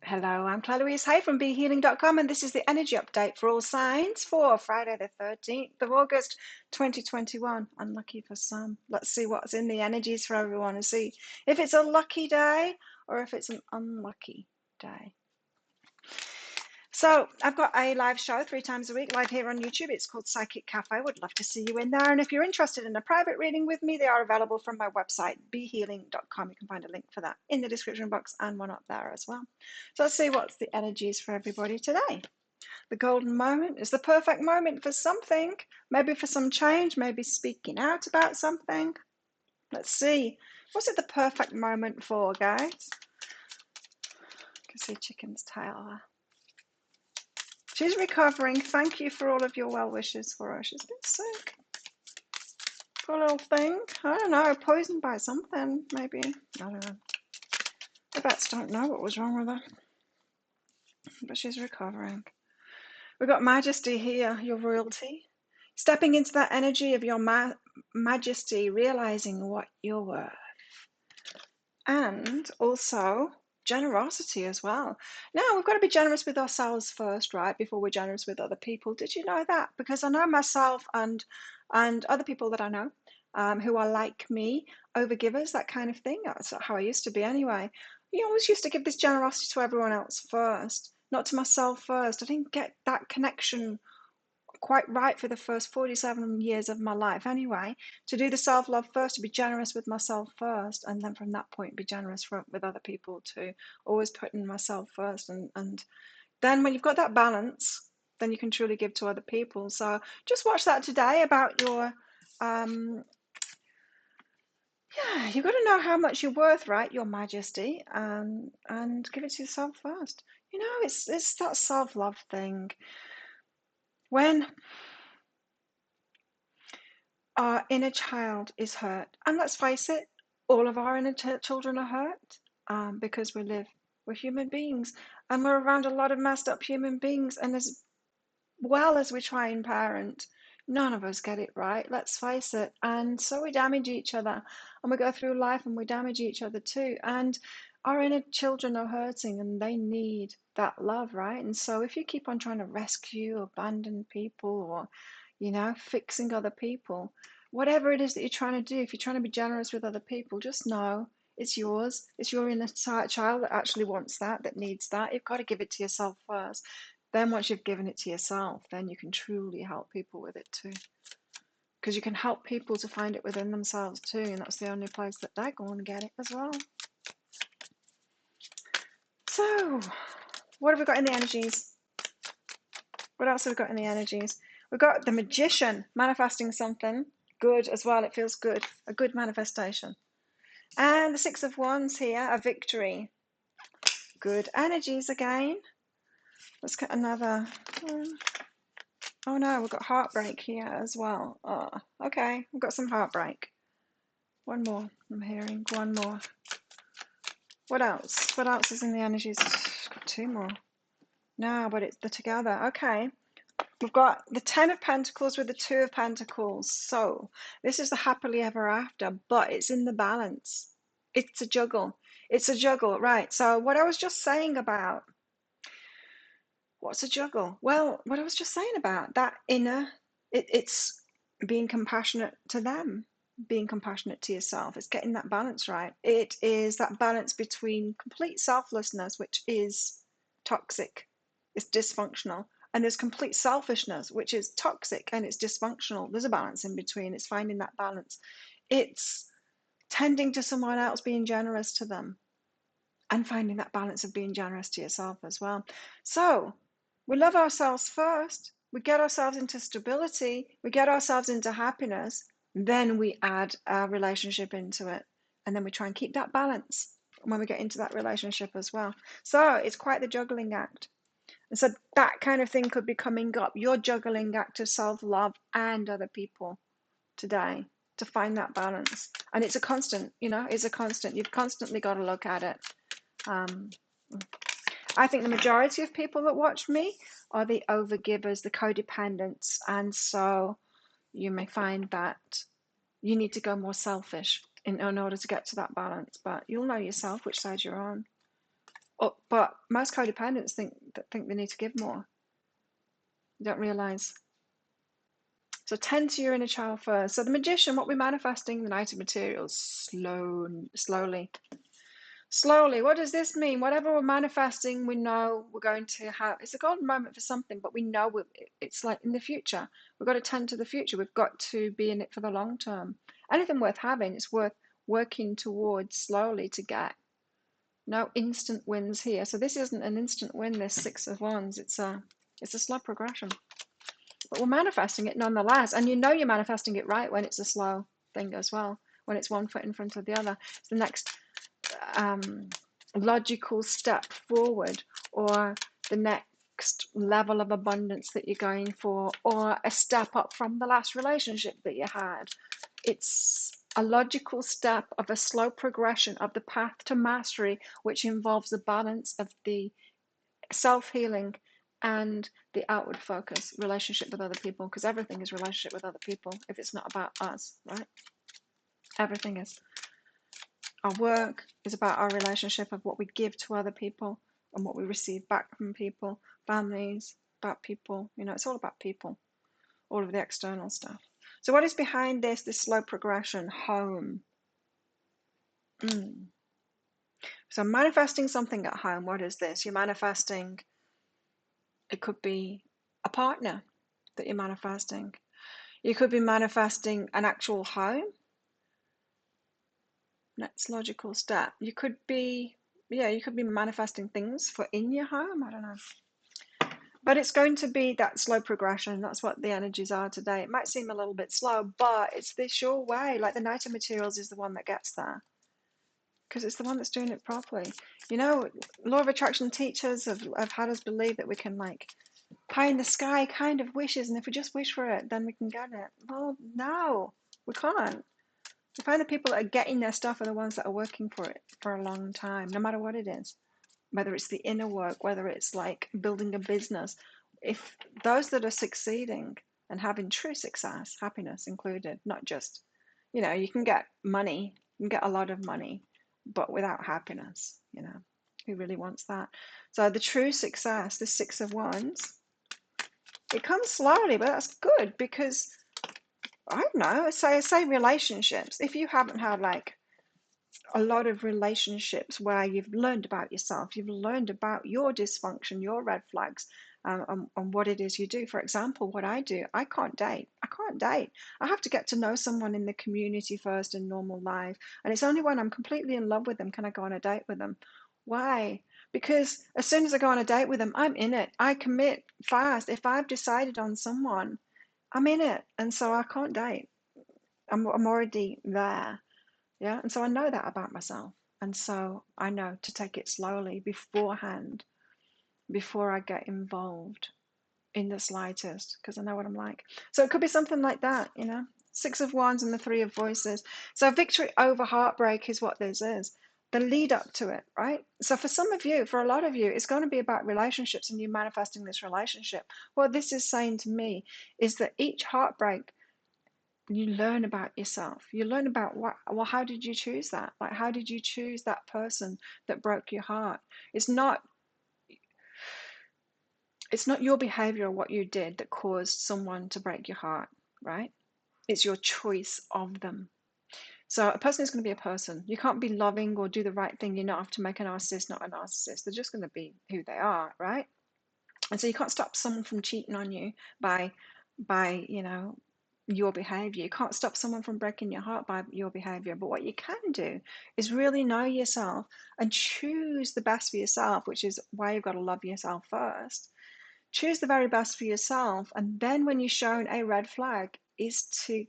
Hello, I'm Claire Louise Hay from BeHealing.com, and this is the energy update for all signs for Friday, the 13th of August, 2021. Unlucky for some. Let's see what's in the energies for everyone and see if it's a lucky day or if it's an unlucky day. So I've got a live show 3 times a week live here on YouTube. It's called Psychic Cafe. I would love to see you in there. And if you're interested in a private reading with me, they are available from my website, behealing.com. You can find a link for that in the description box and one up there as well. So let's see what's the energies for everybody today. The golden moment is the perfect moment for something, maybe for some change, maybe speaking out about something. Let's see. What's it the perfect moment for, guys? I can see chicken's tail there. She's recovering. Thank you for all of your well wishes for her. She's been sick. Poor little thing. I don't know, poisoned by something, maybe. I don't know. The vets don't know what was wrong with her. But she's recovering. We've got Majesty here, your royalty. Stepping into that energy of your majesty, realizing what you're worth. And also generosity as well. Now, we've got to be generous with ourselves first, right, before we're generous with other people. Did you know that? Because I know myself and other people that I know who are like me, overgivers, that kind of thing. That's how I used to be anyway. You always used to give this generosity to everyone else first, not to myself first. I didn't get that connection quite right for the first 47 years of my life anyway, to do the self-love first, to be generous with myself first, and then from that point be generous with other people too, always putting myself first. And then when you've got that balance, then you can truly give to other people. So just watch that today about your yeah, you've got to know how much you're worth, right, your majesty, and give it to yourself first. You know, it's that self-love thing. When our inner child is hurt, and let's face it, all of our inner children are hurt because we're human beings, and we're around a lot of messed up human beings, and as well as we try and parent, none of us get it right, let's face it, and so we damage each other, and we go through life and we damage each other too, and our inner children are hurting and they need that love, right? And so if you keep on trying to rescue, abandon people, or fixing other people, whatever it is that you're trying to do, if you're trying to be generous with other people, just know it's yours. It's your inner child that actually wants that needs that. You've got to give it to yourself first. Then once you've given it to yourself, then you can truly help people with it too. Because you can help people to find it within themselves too, and that's the only place that they're going to get it as well. So, what have we got in the energies? What else have we got in the energies? We've got the Magician manifesting something good as well. It feels good, a good manifestation. And the Six of Wands here, a victory. Good energies again. Let's get another one. Oh no, we've got heartbreak here as well. Oh, okay, we've got some heartbreak. One more, I'm hearing one more. What else? What else is in the energies? Got two more. No, but they're together. Okay. We've got the Ten of Pentacles with the Two of Pentacles. So this is the happily ever after, but it's in the balance. It's a juggle. It's a juggle, right? So what I was just saying about, what's a juggle? Well, what I was just saying about that inner, it's being compassionate to them, being compassionate to yourself. It's getting that balance right. It is that balance between complete selflessness, which is toxic, it's dysfunctional, and there's complete selfishness, which is toxic and it's dysfunctional. There's a balance in between. It's finding that balance. It's tending to someone else, being generous to them, and finding that balance of being generous to yourself as well. So we love ourselves first. We get ourselves into stability. We get ourselves into happiness. Then we add our relationship into it. And then we try and keep that balance when we get into that relationship as well. So it's quite the juggling act. And so that kind of thing could be coming up. Your juggling act of self-love and other people today to find that balance. And it's a constant, it's a constant. You've constantly got to look at it. I think the majority of people that watch me are the overgivers, the codependents. And so you may find that you need to go more selfish in order to get to that balance. But you'll know yourself which side you're on. But most codependents think they need to give more. You don't realize. So tend to your inner child first. So the magician, what we're manifesting, the Knight of Materials, slowly. Slowly. What does this mean? Whatever we're manifesting, we know we're going to have. It's a golden moment for something, but we know it's like in the future. We've got to tend to the future. We've got to be in it for the long term. Anything worth having, it's worth working towards slowly to get. No instant wins here. So this isn't an instant win, this Six of Wands. It's a slow progression. But we're manifesting it nonetheless. And you know you're manifesting it right when it's a slow thing as well, when it's one foot in front of the other. It's the next logical step forward, or the next level of abundance that you're going for, or a step up from the last relationship that you had. It's a logical step of a slow progression of the path to mastery, which involves the balance of the self-healing and the outward focus relationship with other people, because everything is relationship with other people if it's not about us, right? Everything is. Our work is about our relationship, of what we give to other people and what we receive back from people, families, about people. It's all about people, all of the external stuff. So what is behind this slow progression? Home. So manifesting something at home. What is this? You're manifesting, it could be a partner that you're manifesting. You could be manifesting an actual home. Next logical step. You could be manifesting things for in your home. I don't know. But it's going to be that slow progression. That's what the energies are today. It might seem a little bit slow, but it's the sure way. Like the Knight of Materials is the one that gets there, because it's the one that's doing it properly. Law of attraction teachers have had us believe that we can, like, pie in the sky kind of wishes, and if we just wish for it, then we can get it. Well, no, we can't. We find the people that are getting their stuff are the ones that are working for it for a long time, no matter what it is. Whether it's the inner work, whether it's like building a business. If those that are succeeding and having true success, happiness included, not just, you can get money, you can get a lot of money, but without happiness, who really wants that? So the true success, the Six of Wands, it comes slowly, but that's good, because I don't know, say relationships. If you haven't had like a lot of relationships where you've learned about yourself, you've learned about your dysfunction, your red flags, and what it is you do. For example, what I do, I can't date. I have to get to know someone in the community first in normal life. And it's only when I'm completely in love with them can I go on a date with them. Why? Because as soon as I go on a date with them, I'm in it. I commit fast. If I've decided on someone, I'm in it. And so I can't date. I'm already there. Yeah. And so I know that about myself. And so I know to take it slowly beforehand, before I get involved in the slightest, because I know what I'm like. So it could be something like that, Six of Wands and the Three of Voices. So victory over heartbreak is what this is. The lead up to it, right? So for some of you, for a lot of you, it's going to be about relationships and you manifesting this relationship. What this is saying to me is that each heartbreak, you learn about yourself. You learn about how did you choose that? Like, how did you choose that person that broke your heart? It's not your behavior or what you did that caused someone to break your heart, right? It's your choice of them. So a person is going to be a person. You can't be loving or do the right thing. You don't have to make a narcissist not a narcissist. They're just going to be who they are, right? And so you can't stop someone from cheating on you by your behavior. You can't stop someone from breaking your heart by your behavior. But what you can do is really know yourself and choose the best for yourself, which is why you've got to love yourself first. Choose the very best for yourself, and then when you're shown a red flag, is to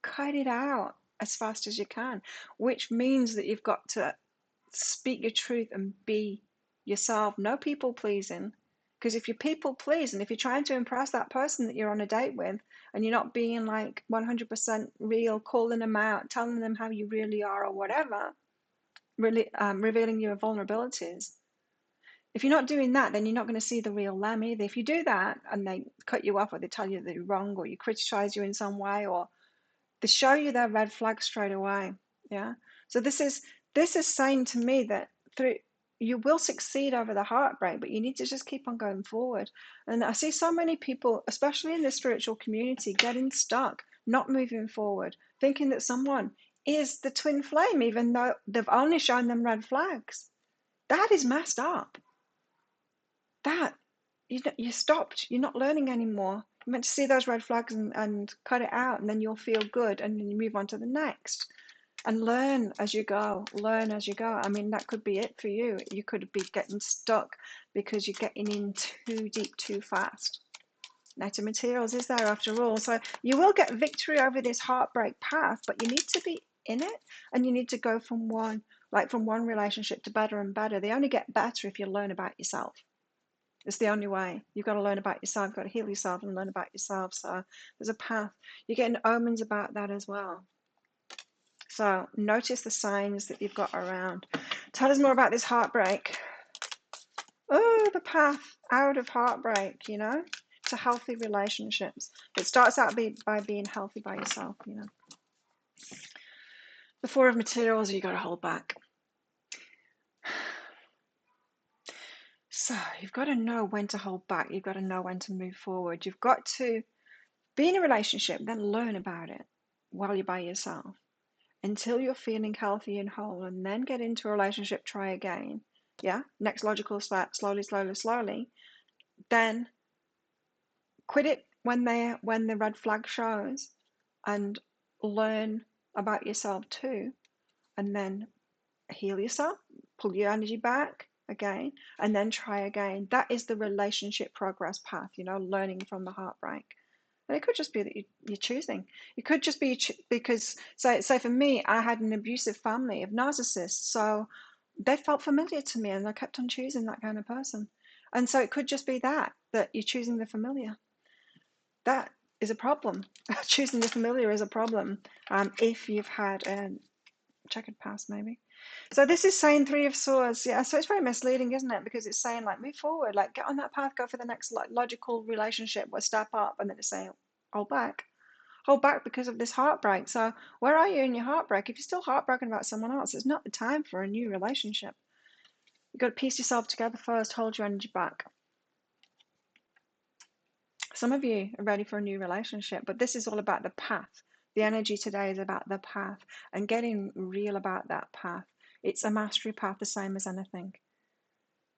cut it out as fast as you can, which means that you've got to speak your truth and be yourself. No people pleasing, because if you're people pleasing, if you're trying to impress that person that you're on a date with, and you're not being like 100% real, calling them out, telling them how you really are or whatever, really revealing your vulnerabilities, if you're not doing that, then you're not going to see the real them either. If you do that and they cut you off, or they tell you that you're wrong, or you criticize you in some way, or they show you their red flag straight away. Yeah. So this is saying to me that you will succeed over the heartbreak, but you need to just keep on going forward. And I see so many people, especially in the spiritual community, getting stuck, not moving forward, thinking that someone is the twin flame, even though they've only shown them red flags. That is messed up. That you stopped. You're not learning anymore. You're meant to see those red flags and cut it out, and then you'll feel good, and then you move on to the next. And learn as you go, learn as you go. I mean, that could be it for you. You could be getting stuck because you're getting in too deep too fast. Knight of Materials is there after all. So you will get victory over this heartbreak path, but you need to be in it, and you need to go from one relationship to better and better. They only get better if you learn about yourself. It's the only way. You've got to learn about yourself. You've got to heal yourself and learn about yourself. So there's a path. You're getting omens about that as well. So notice the signs that you've got around. Tell us more about this heartbreak. Oh, the path out of heartbreak, to healthy relationships. It starts out by being healthy by yourself, The Four of Materials, you got to hold back. So you've got to know when to hold back. You've got to know when to move forward. You've got to be in a relationship, then learn about it while you're by yourself until you're feeling healthy and whole, and then get into a relationship, try again. Yeah, next logical step, slowly. Then quit it when the red flag shows, and learn about yourself too, and then heal yourself, pull your energy back again, and then try again. That is the relationship progress path, learning from the heartbreak. And it could just be that you're choosing. It could just be because, say for me, I had an abusive family of narcissists, so they felt familiar to me, and I kept on choosing that kind of person. And so it could just be that you're choosing the familiar. That is a problem. Choosing the familiar is a problem if you've had a checkered past, maybe. So this is saying Three of Swords. Yeah, so it's very misleading, isn't it? Because it's saying, like, move forward, like, get on that path, go for the next logical relationship, or step up. And then it's saying, hold back because of this heartbreak. So where are you in your heartbreak? If you're still heartbroken about someone else, it's not the time for a new relationship. You've got to piece yourself together first, hold your energy back. Some of you are ready for a new relationship, but this is all about the path. The energy today is about the path and getting real about that path. It's a mastery path, the same as anything.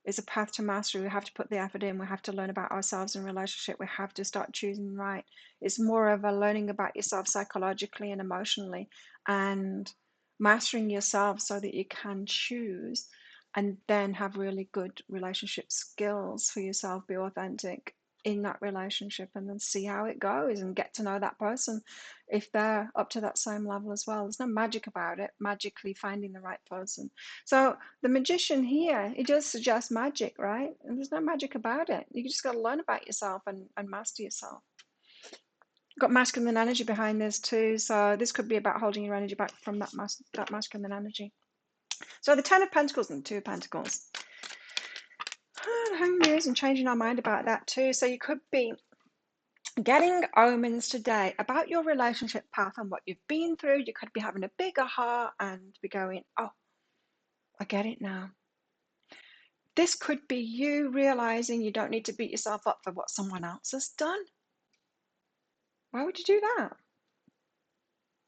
It's a path to mastery. We have to put the effort in. We have to learn about ourselves in relationship. We have to start choosing right. It's more of a learning about yourself psychologically and emotionally, and mastering yourself so that you can choose and then have really good relationship skills for yourself, be authentic in that relationship, and then see how it goes and get to know that person if they're up to that same level as well. There's no magic about it, magically finding the right person. So the Magician here, it does suggest magic, right? And there's no magic about it. You just got to learn about yourself and master yourself. Got masculine energy behind this too, so this could be about holding your energy back from that masculine energy. So the Ten of Pentacles and the Two of Pentacles. Hangers and changing our mind about that too. So you could be getting omens today about your relationship path and what you've been through. You could be having a big aha and be going, oh, I get it now. This could be you realizing you don't need to beat yourself up for what someone else has done. Why would you do that?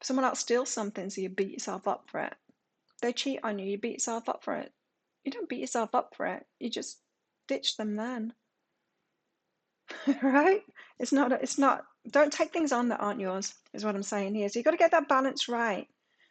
Someone else steals something, so you beat yourself up for it. They cheat on you, you beat yourself up for it. You don't beat yourself up for it. You just ditch them then. Right? It's not, don't take things on that aren't yours, is what I'm saying here. So you've got to get that balance right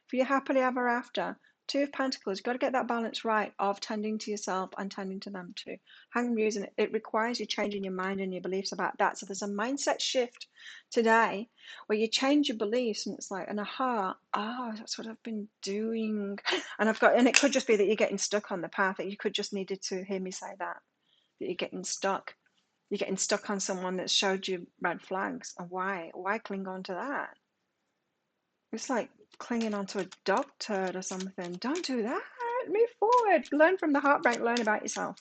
for your happily ever after. Two of Pentacles, you've got to get that balance right of tending to yourself and tending to them too. Hanging using it requires you changing your mind and your beliefs about that. So there's a mindset shift today where you change your beliefs, and it's like an aha, oh, that's what I've been doing. And it could just be that you're getting stuck on the path, that you could just needed to hear me say that you're getting stuck. You're getting stuck on someone that showed you red flags. And why? Why cling on to that? It's like clinging onto a dog turd or something. Don't do that. Move forward. Learn from the heartbreak. Learn about yourself.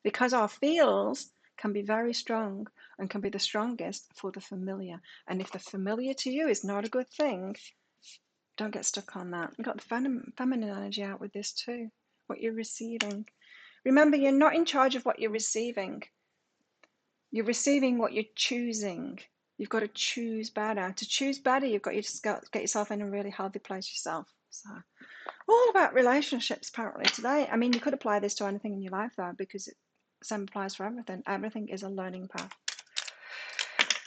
Because our feels can be very strong and can be the strongest for the familiar. And if the familiar to you is not a good thing, don't get stuck on that. You've got the feminine energy out with this too. what you're receiving. Remember, you're not in charge of what you're receiving. You're receiving what you're choosing. You've got to choose better. To choose better, you've got to get yourself in a really healthy place yourself. So, all about relationships apparently today. I mean, you could apply this to anything in your life though, because it same applies for everything. Everything is a learning path.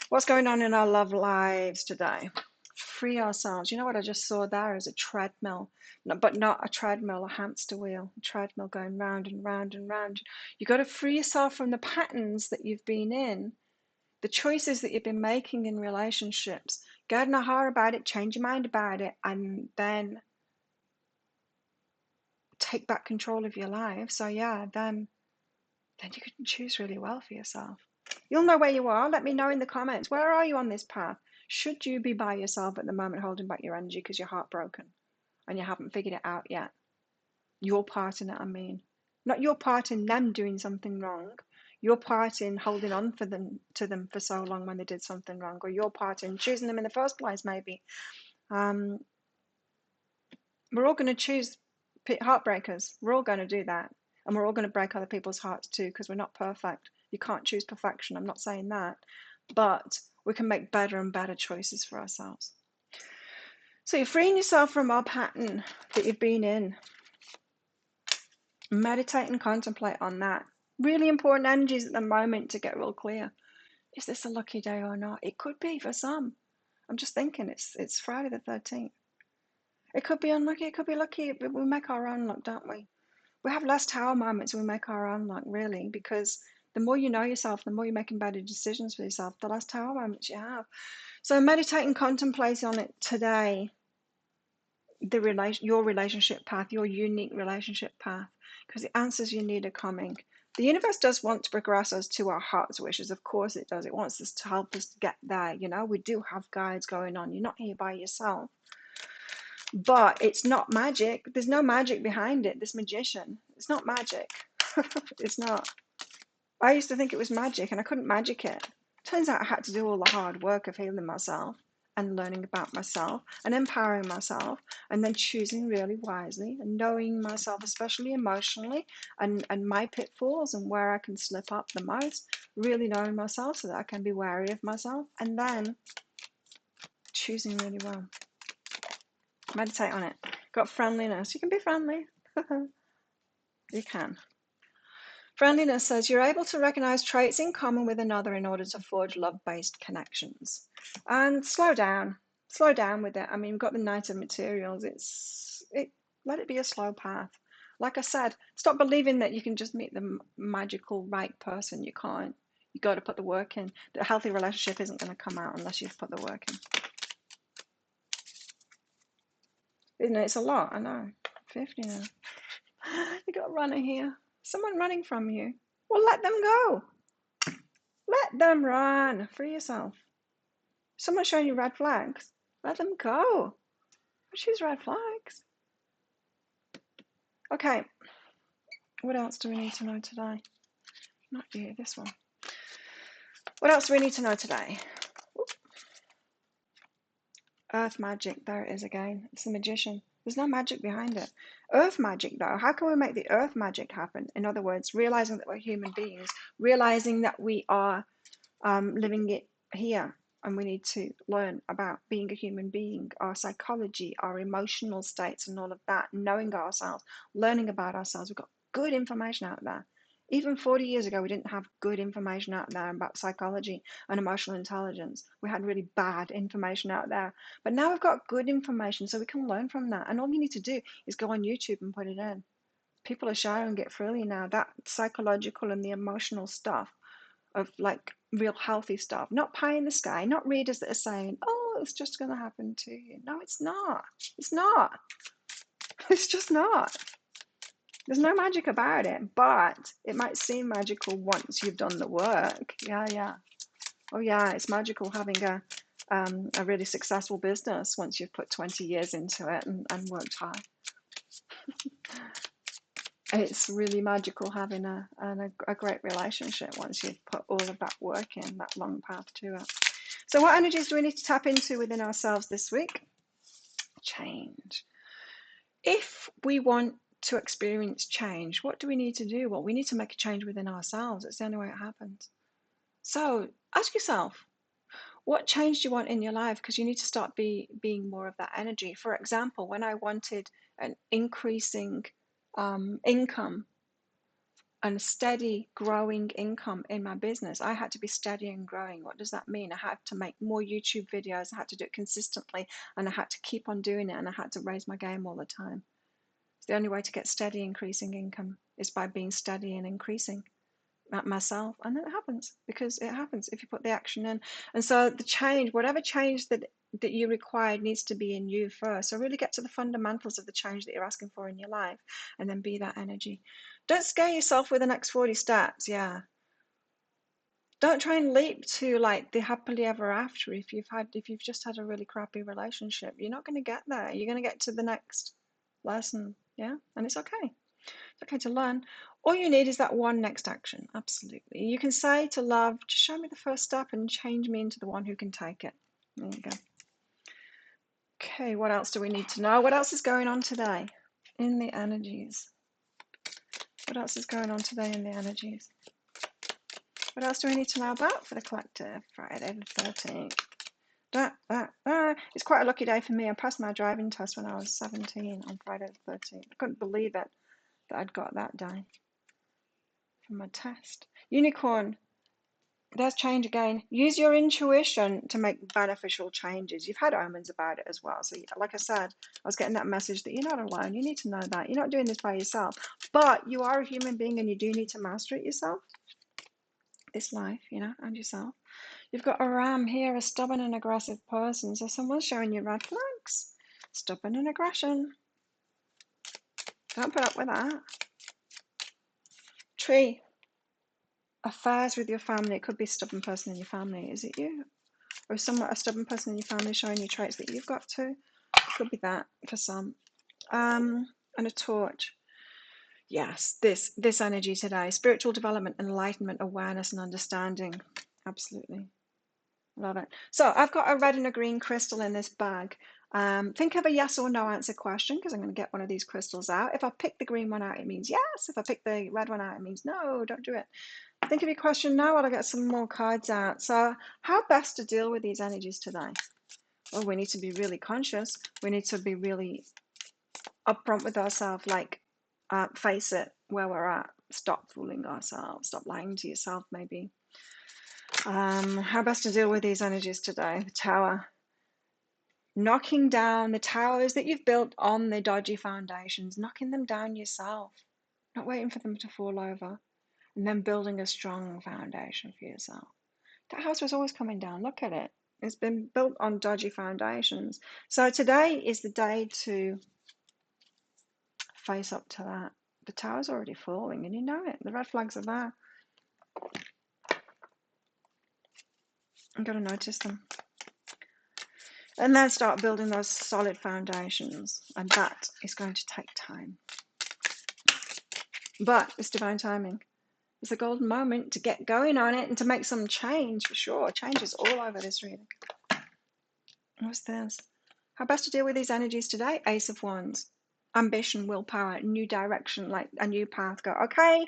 What's going on in our love lives today? Free ourselves. You know what I just saw there is a treadmill, but not a treadmill, a hamster wheel, a treadmill going round and round and round. You've got to free yourself from the patterns that you've been in, the choices that you've been making in relationships. Get in a heart about it, change your mind about it, and then take back control of your life. So yeah, then you can choose really well for yourself. You'll know where you are. Let me know in the comments. Where are you on this path? Should you be by yourself at the moment holding back your energy because you're heartbroken and you haven't figured it out yet? Your part in it, I mean. Not your part in them doing something wrong. Your part in holding on to them for so long when they did something wrong, or your part in choosing them in the first place, maybe. We're all going to choose heartbreakers. We're all going to do that. And we're all going to break other people's hearts too, because we're not perfect. You can't choose perfection. I'm not saying that. But we can make better and better choices for ourselves. So you're freeing yourself from our pattern that you've been in. Meditate and contemplate on that. Really important energies at the moment to get real clear. Is this a lucky day or not? It could be for some. I'm just thinking it's Friday the 13th. It could be unlucky, it could be lucky, but we make our own luck, don't we? We have less tower moments, we make our own luck, really, because the more you know yourself, the more you're making better decisions for yourself, the less tower moments you have. So meditate and contemplate on it today. Your relationship path, your unique relationship path, because the answers you need are coming. The universe does want to progress us to our heart's wishes. Of course it does. It wants us to help us get there. You know, we do have guides going on. You're not here by yourself. But it's not magic. There's no magic behind it. This magician, it's not magic. It's not. I used to think it was magic and I couldn't magic it. Turns out I had to do all the hard work of healing myself and learning about myself and empowering myself and then choosing really wisely and knowing myself, especially emotionally, and my pitfalls and where I can slip up the most, really knowing myself so that I can be wary of myself and then choosing really well. Meditate on it. Got friendliness. You can be friendly. You can. Friendliness says you're able to recognize traits in common with another in order to forge love-based connections. And slow down with it. I mean, we've got the Knight of Materials. Let it be a slow path. Like I said, stop believing that you can just meet the magical right person. You can't. You got to put the work in. The healthy relationship isn't going to come out unless you've put the work in. Isn't it? It's a lot. I know. 50 now. You got a runner here. Someone running from you. Well, let them go. Let them run. Free yourself. Someone showing you red flags. Let them go. Choose red flags. Okay. What else do we need to know today? Not you, this one. What else do we need to know today? Earth magic. There it is again. It's the magician. There's no magic behind it. Earth magic, though. How can we make the earth magic happen? In other words, realizing that we're human beings, realizing that we are living it here, and we need to learn about being a human being, our psychology, our emotional states, and all of that, knowing ourselves, learning about ourselves. We've got good information out there. Even 40 years ago, we didn't have good information out there about psychology and emotional intelligence. We had really bad information out there. But now we've got good information, so we can learn from that. And all you need to do is go on YouTube and put it in. People are sharing it freely now. That psychological and the emotional stuff of like real healthy stuff, not pie in the sky, not readers that are saying, oh, it's just going to happen to you. No, it's not. It's not. It's just not. There's no magic about it, but it might seem magical once you've done the work. Yeah. Oh yeah, it's magical having a really successful business once you've put 20 years into it and worked hard. It's really magical having a great relationship once you've put all of that work in, that long path to it. So what energies do we need to tap into within ourselves this week? Change. If we want to experience change, what do we need to do? Well, we need to make a change within ourselves. It's the only way it happens. So ask yourself, what change do you want in your life? Because you need to start being more of that energy. For example, when I wanted an increasing income and steady growing income in my business, I had to be steady and growing. What does that mean? I had to make more YouTube videos. I had to do it consistently, and I had to keep on doing it, and I had to raise my game all the time. It's the only way to get steady increasing income is by being steady and increasing myself. And then it happens, because it happens if you put the action in. And so the change, whatever change that you require, needs to be in you first. So really get to the fundamentals of the change that you're asking for in your life, and then be that energy. Don't scare yourself with the next 40 steps. Yeah, don't try and leap to like the happily ever after. If you've just had a really crappy relationship, you're not going to get there. You're going to get to the next lesson. Yeah, and it's okay. It's okay to learn. All you need is that one next action. Absolutely. You can say to love, just show me the first step and change me into the one who can take it. There you go. Okay, what else do we need to know? What else is going on today in the energies? What else is going on today in the energies? What else do we need to know about for the collective? Friday the 13th. It's quite a lucky day for me. I passed my driving test when I was 17 on Friday the 13th. I couldn't believe it that I'd got that day from my test. Unicorn, there's change again. Use your intuition to make beneficial changes. You've had omens about it as well. So like I said, I was getting that message that you're not alone. You need to know that. You're not doing this by yourself. But you are a human being, and you do need to master it yourself. This life, and yourself. You've got a ram here, a stubborn and aggressive person. So someone's showing you red flags. Stubborn and aggression. Don't put up with that. Tree. Affairs with your family. It could be a stubborn person in your family. Is it you? Or is a stubborn person in your family showing you traits that you've got too? It could be that for some. And a torch. Yes, this energy today. Spiritual development, enlightenment, awareness, and understanding. Absolutely. Love it. So I've got a red and a green crystal in this bag. Think of a yes or no answer question, because I'm going to get one of these crystals out. If I pick the green one out, it means yes. If I pick the red one out, it means no, don't do it. Think of your question now while I get some more cards out. So how best to deal with these energies today? Well, we need to be really conscious. We need to be really upfront with ourselves, like face it where we're at. Stop fooling ourselves. Stop lying to yourself, maybe. How best to deal with these energies today? The Tower. Knocking down the towers that you've built on the dodgy foundations, knocking them down yourself, not waiting for them to fall over, and then building a strong foundation for yourself. That house was always coming down. Look at it. It's been built on dodgy foundations. So today is the day to face up to that. The tower's already falling, and you know it. The red flags are there. You've got to notice them. And then start building those solid foundations. And that is going to take time. But it's divine timing. It's a golden moment to get going on it and to make some change, for sure. Change is all over this reading. What's this? How best to deal with these energies today? Ace of Wands. Ambition, willpower, new direction, like a new path. Go, okay,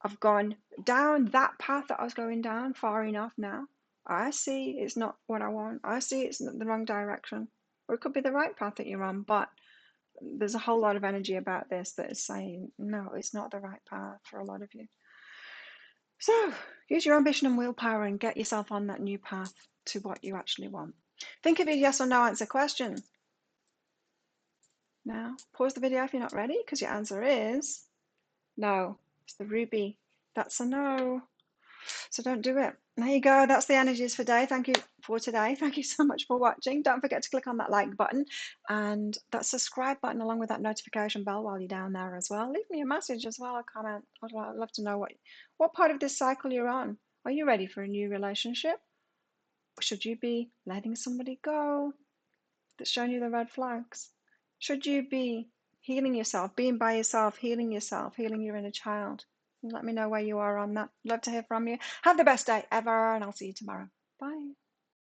I've gone down that path that I was going down far enough now. I see it's not what I want. I see it's the wrong direction. Or it could be the right path that you're on, but there's a whole lot of energy about this that is saying, no, it's not the right path for a lot of you. So use your ambition and willpower and get yourself on that new path to what you actually want. Think of a yes or no answer question. Now, pause the video if you're not ready, because your answer is no. It's the ruby. That's a no. So don't do it. There you go. That's the energies for today. Thank you for today. Thank you so much for watching. Don't forget to click on that like button and that subscribe button along with that notification bell while you're down there as well. Leave me a message as well, a comment. I'd love to know what part of this cycle you're on. Are you ready for a new relationship? Or should you be letting somebody go that's showing you the red flags? Should you be healing yourself, being by yourself, healing your inner child? Let me know where you are on that. Love to hear from you. Have the best day ever, and I'll see you tomorrow. Bye.